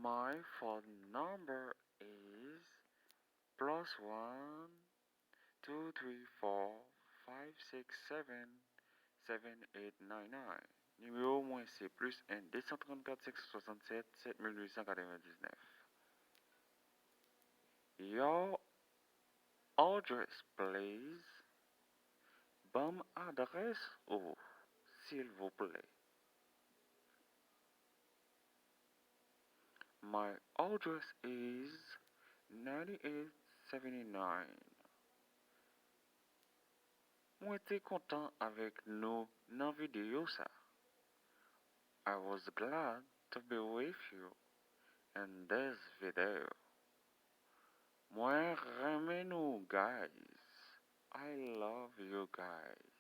My phone number is +1 2 3 4 5 6 7 7 8 9 9. Numéro moins c'est +1 234 567 7899. Your address, please. Bonne adresse, oh, s'il vous plaît. My address is 9879. Moi t'es content avec nous dans vidéo ça. I was glad to be with you in this video. Moi remets nous guys. I love you guys.